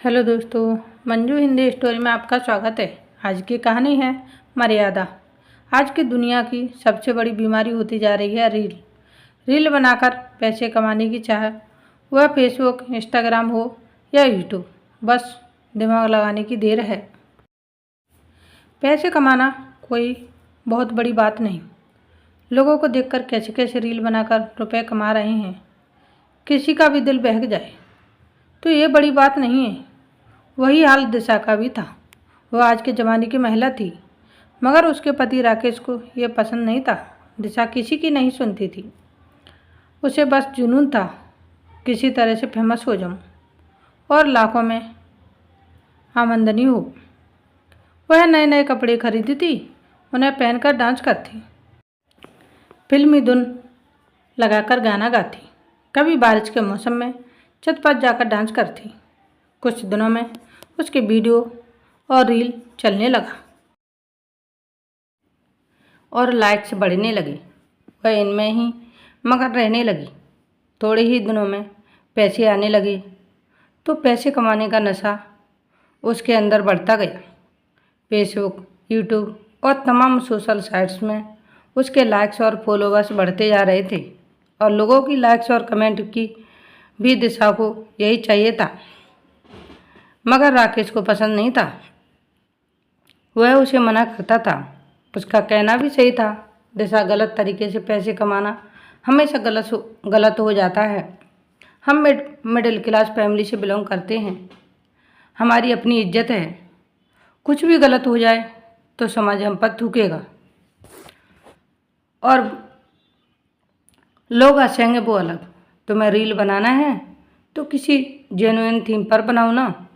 Hello दोस्तों, Manju Hindi story में आपका स्वागत है। आज की कहानी है मर्यादा। आज की दुनिया की सबसे बड़ी बीमारी होती जा रही है रील बनाकर पैसे कमाने की चाह। वह फेसबुक, इंस्टाग्राम हो या यूट्यूब, बस दिमाग लगाने की देर है। पैसे कमाना कोई बहुत बड़ी बात नहीं। लोगों को देखकर कैसे कैसे रील बनाकर रुपए कमा रहे हैं, किसी का भी दिल बहक जाए तो ये बड़ी बात नहीं है। वही हाल दिशा का भी था। वह आज के ज़माने की महिला थी, मगर उसके पति राकेश को यह पसंद नहीं था। दिशा किसी की नहीं सुनती थी। उसे बस जुनून था किसी तरह से फेमस हो जाऊं और लाखों में आमदनी हो। वह नए नए कपड़े खरीदी थी, उन्हें पहनकर डांस करती, फिल्मी धुन लगाकर गाना गाती, कभी बारिश के मौसम में छत पर जाकर डांस करती। कुछ दिनों में उसके वीडियो और रील चलने लगा और लाइक्स बढ़ने लगे। वह इनमें ही मगन रहने लगी। थोड़े ही दिनों में पैसे आने लगे तो पैसे कमाने का नशा उसके अंदर बढ़ता गया। फेसबुक, यूट्यूब और तमाम सोशल साइट्स में उसके लाइक्स और फॉलोवर्स बढ़ते जा रहे थे और लोगों की लाइक्स और कमेंट की भी दिशा को यही चाहिए था, मगर राकेश को पसंद नहीं था। वह उसे मना करता था। उसका कहना भी सही था, दिशा गलत तरीके से पैसे कमाना हमेशा गलत हो जाता है। हम मिडिल क्लास फैमिली से बिलोंग करते हैं, हमारी अपनी इज्जत है। कुछ भी गलत हो जाए तो समाज हम पर थूकेगा और लोग हंसेंगे, वो अलग। तुम्हें रील बनाना है तो किसी जेन्युइन थीम पर बनाओ ना।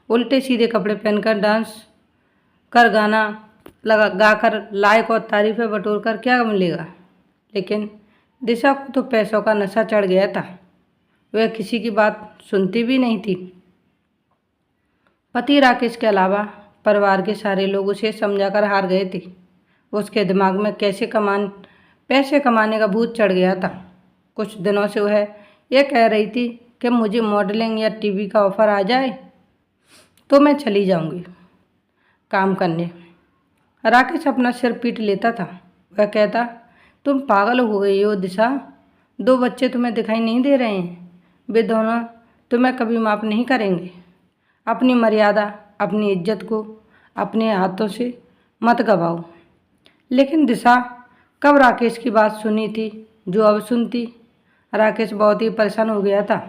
उल्टे सीधे कपड़े पहनकर डांस कर गाना गाकर लाइक और तारीफें बटोर कर क्या मिलेगा। लेकिन दिशा को तो पैसों का नशा चढ़ गया था। वह किसी की बात सुनती भी नहीं थी। पति राकेश के अलावा परिवार के सारे लोग उसे समझाकर हार गए थे। उसके दिमाग में पैसे कमाने का भूत चढ़ गया था। कुछ दिनों से वह यह कह रही थी कि मुझे मॉडलिंग या टीवी का ऑफर आ जाए तो मैं चली जाऊंगी काम करने। राकेश अपना सिर पीट लेता था। वह कहता, तुम पागल हो गई हो दिशा। 2 बच्चे तुम्हें दिखाई नहीं दे रहे हैं? वे दोनों तुम्हें कभी माफ़ नहीं करेंगे। अपनी मर्यादा, अपनी इज्जत को अपने हाथों से मत गवाओ। लेकिन दिशा कब राकेश की बात सुनी थी जो अब सुनती। राकेश बहुत ही परेशान हो गया था।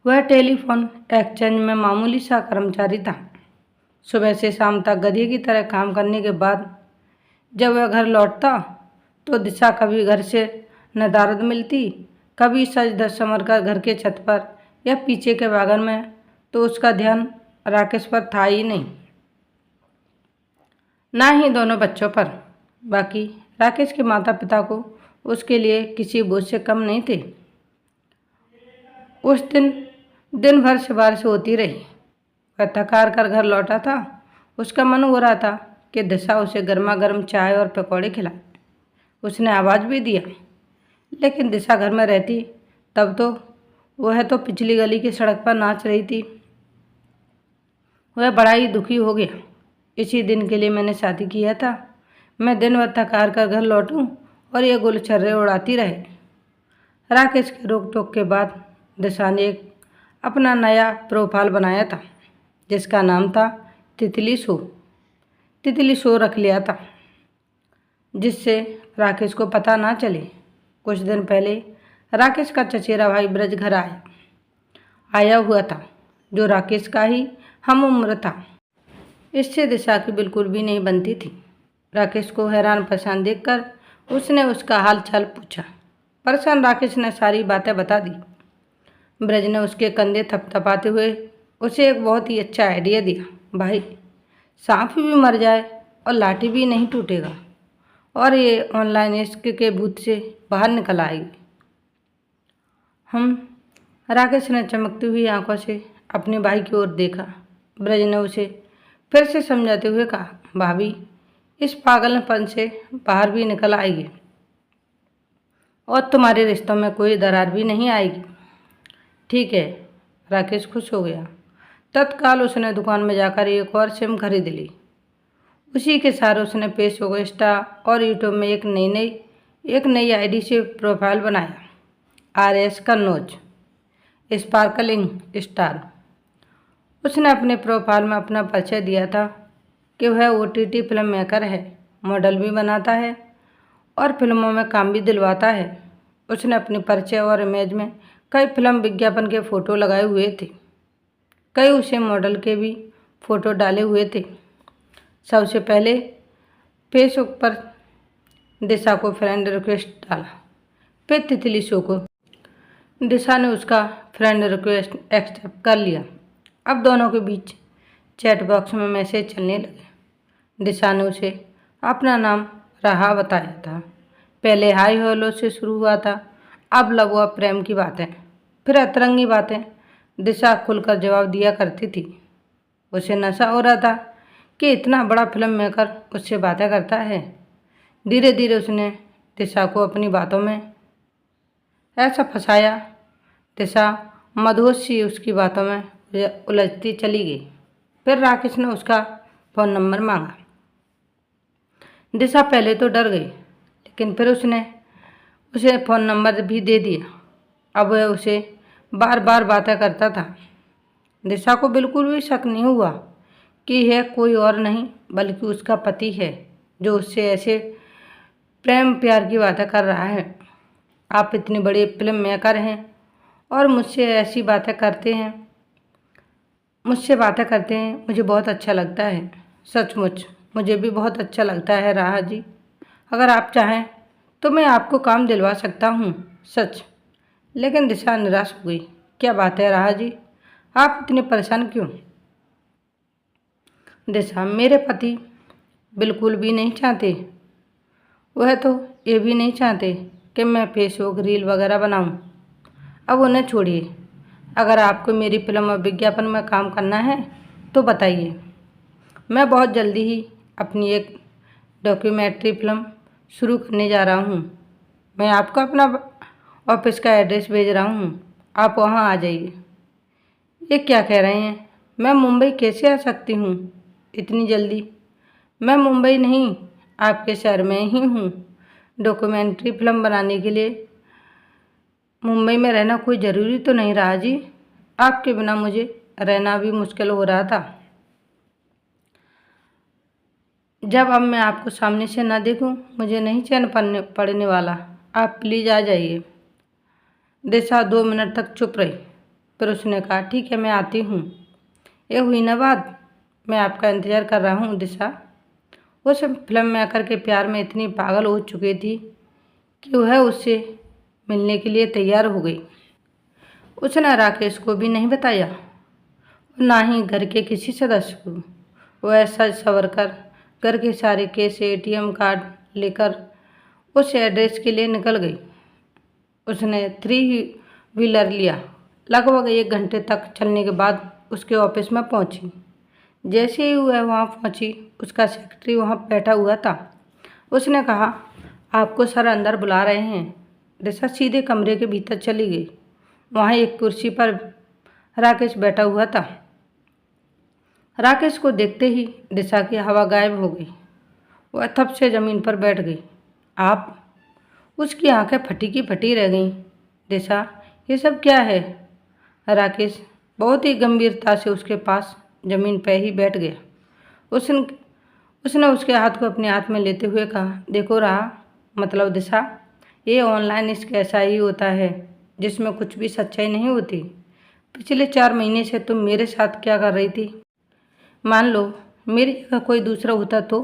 वह टेलीफोन एक्सचेंज में मामूली सा कर्मचारी था। सुबह से शाम तक गधे की तरह काम करने के बाद जब वह घर लौटता तो दिशा कभी घर से नदारद मिलती, कभी सज धज संवर कर घर के छत पर या पीछे के बागान में। तो उसका ध्यान राकेश पर था ही नहीं, ना ही दोनों बच्चों पर। बाकी राकेश के माता पिता को उसके लिए किसी बोझ से कम नहीं थे। उस दिन भर सिफारिश होती रही। वह थकार कर घर लौटा था। उसका मन हो रहा था कि दिशा उसे गर्मा गर्म चाय और पकौड़े खिलाए। उसने आवाज़ भी दिया, लेकिन दिशा घर में रहती तब तो वह तो पिछली गली की सड़क पर नाच रही थी। वह बड़ा ही दुखी हो गया। इसी दिन के लिए मैंने शादी किया था। मैं दिन भर थकार कर घर लौटूं और ये गुलछर्रे उड़ाती रहे। राकेश के रोक टोक के बाद दिशा ने एक अपना नया प्रोफाइल बनाया था जिसका नाम था तितली शो रख लिया था, जिससे राकेश को पता ना चले। कुछ दिन पहले राकेश का चचेरा भाई ब्रज घर आया हुआ था, जो राकेश का ही हम उम्र था। इससे दिशा की बिल्कुल भी नहीं बनती थी। राकेश को हैरान परेशान देखकर उसने उसका हाल चाल पूछा। परेशान राकेश ने सारी बातें बता दी। ब्रज ने उसके कंधे थपथपाते हुए उसे एक बहुत ही अच्छा आइडिया दिया। भाई, सांप भी मर जाए और लाठी भी नहीं टूटेगा और ये ऑनलाइन इश्क के भूत से बाहर निकल आएगी। राकेश ने चमकती हुई आंखों से अपने भाई की ओर देखा। ब्रज ने उसे फिर से समझाते हुए कहा, भाभी, इस पागलपन से बाहर भी निकल आएगी और तुम्हारे रिश्तों में कोई दरार भी नहीं आएगी। ठीक है, राकेश खुश हो गया। तत्काल उसने दुकान में जाकर एक और सिम खरीद ली। उसी के साथ उसने फेसबुक, इंस्टा और यूट्यूब में एक नई आईडी से प्रोफाइल बनाया, RS कन्नौज स्पार्कलिंग स्टार। उसने अपने प्रोफाइल में अपना परिचय दिया था कि वह OTT फिल्म मेकर है, मॉडल भी बनाता है और फिल्मों में काम भी दिलवाता है। उसने अपने परिचय और इमेज में कई फिल्म विज्ञापन के फ़ोटो लगाए हुए थे, कई उसे मॉडल के भी फ़ोटो डाले हुए थे। सबसे पहले फेसबुक पर दिशा को फ्रेंड रिक्वेस्ट डाला, फिर तितली शो को। दिशा ने उसका फ्रेंड रिक्वेस्ट एक्सेप्ट कर लिया। अब दोनों के बीच चैट बॉक्स में मैसेज चलने लगे। दिशा ने उसे अपना नाम राहा बताया था। पहले हाय हेलो से शुरू हुआ था, अब लव व प्रेम की बातें, फिर अतरंगी बातें दिशा खुलकर जवाब दिया करती थी। उसे नशा हो रहा था कि इतना बड़ा फिल्म मेकर उससे बातें करता है। धीरे धीरे उसने दिशा को अपनी बातों में ऐसा फंसाया, दिशा मधुर सी उसकी बातों में उलझती चली गई। फिर राकेश ने उसका फ़ोन नंबर मांगा। दिशा पहले तो डर गई, लेकिन फिर उसने उसे फ़ोन नंबर भी दे दिया। अब वह उसे बार बार बातें करता था। दिशा को बिल्कुल भी शक नहीं हुआ कि यह कोई और नहीं बल्कि उसका पति है, जो उससे ऐसे प्रेम प्यार की बातें कर रहा है। आप इतने बड़े फिल्म मेकर हैं और मुझसे ऐसी बातें करते हैं, मुझे बहुत अच्छा लगता है। सचमुच मुझे भी बहुत अच्छा लगता है राहा जी। अगर आप चाहें तो मैं आपको काम दिलवा सकता हूँ, सच। लेकिन दिशा निराश हो गई। क्या बात है राहा जी, आप इतने परेशान क्यों? दिशा, मेरे पति बिल्कुल भी नहीं चाहते, वह तो ये भी नहीं चाहते कि मैं फेसबुक रील वगैरह बनाऊं। अब उन्हें छोड़िए। अगर आपको मेरी फिल्म और विज्ञापन में काम करना है तो बताइए। मैं बहुत जल्दी ही अपनी एक डॉक्यूमेंट्री फिल्म शुरू करने जा रहा हूँ। मैं आपको अपना ऑफिस का एड्रेस भेज रहा हूँ, आप वहाँ आ जाइए। ये क्या कह रहे हैं? मैं मुंबई कैसे आ सकती हूँ इतनी जल्दी? मैं मुंबई नहीं, आपके शहर में ही हूँ। डॉक्यूमेंट्री फिल्म बनाने के लिए मुंबई में रहना कोई ज़रूरी तो नहीं रहा जी। आपके बिना मुझे रहना भी मुश्किल हो रहा था। जब अब मैं आपको सामने से ना देखूं, मुझे नहीं चैन पड़ने वाला। आप प्लीज़ आ जाइए। दिशा 2 मिनट तक चुप रही, फिर उसने कहा, ठीक है, मैं आती हूँ। ये हुई ना बात, मैं आपका इंतज़ार कर रहा हूँ। दिशा उस फिल्म मेकर के प्यार में इतनी पागल हो चुकी थी कि वह उससे मिलने के लिए तैयार हो गई। उसने राकेश को भी नहीं बताया, ना ही घर के किसी सदस्य को। वह सज सवर कर घर के सारे केस, ATM कार्ड लेकर उस एड्रेस के लिए निकल गई। उसने 3 व्हीलर लिया। लगभग 1 घंटे तक चलने के बाद उसके ऑफिस में पहुंची। जैसे ही वह वहां पहुंची, उसका सेक्रेटरी वहां बैठा हुआ था। उसने कहा, आपको सर अंदर बुला रहे हैं। दिशा सीधे कमरे के भीतर चली गई। वहाँ एक कुर्सी पर राकेश बैठा हुआ था। राकेश को देखते ही दिशा की हवा गायब हो गई। वह थप से ज़मीन पर बैठ गई। आप? उसकी आंखें फटी की फटी रह गईं। दिशा, ये सब क्या है? राकेश बहुत ही गंभीरता से उसके पास ज़मीन पर ही बैठ गया। उसने उसके हाथ को अपने हाथ में लेते हुए कहा, देखो रहा, मतलब दिशा, ये ऑनलाइन इश्क ऐसा ही होता है जिसमें कुछ भी सच्चाई नहीं होती। पिछले 4 महीने से तुम मेरे साथ क्या कर रही थी? मान लो मेरी जगह कोई दूसरा होता तो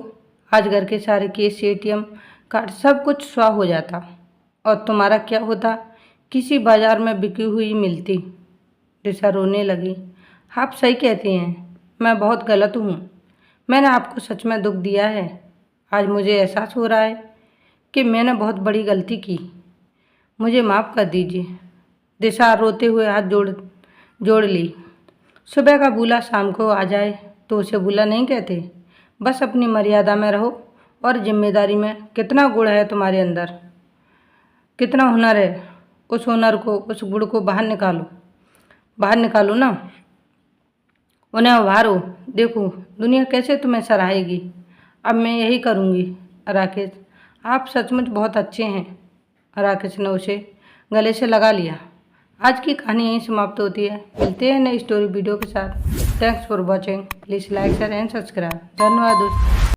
आज घर के सारे केस, ATM कार्ड सब कुछ स्वाह हो जाता और तुम्हारा क्या होता? किसी बाजार में बिकी हुई मिलती। दिशा रोने लगी। आप सही कहती हैं, मैं बहुत गलत हूँ। मैंने आपको सच में दुख दिया है। आज मुझे एहसास हो रहा है कि मैंने बहुत बड़ी गलती की। मुझे माफ़ कर दीजिए। दिशा रोते हुए हाथ जोड़ ली। सुबह का बुला शाम को आ जाए तो उसे बुला नहीं कहते। बस अपनी मर्यादा में रहो और जिम्मेदारी में कितना गुण है तुम्हारे अंदर, कितना हुनर है, उस हुनर को, उस गुण को बाहर निकालो। बाहर निकालूँ ना, उन्हें उभारो, देखो दुनिया कैसे तुम्हें सराहेगी। अब मैं यही करूँगी। राकेश, आप सचमुच बहुत अच्छे हैं। राकेश ने उसे गले से लगा लिया। आज की कहानी यहीं समाप्त होती है। मिलते हैं नई स्टोरी वीडियो के साथ। Thanks for watching. Please like share and subscribe. धन्यवाद दोस्तों।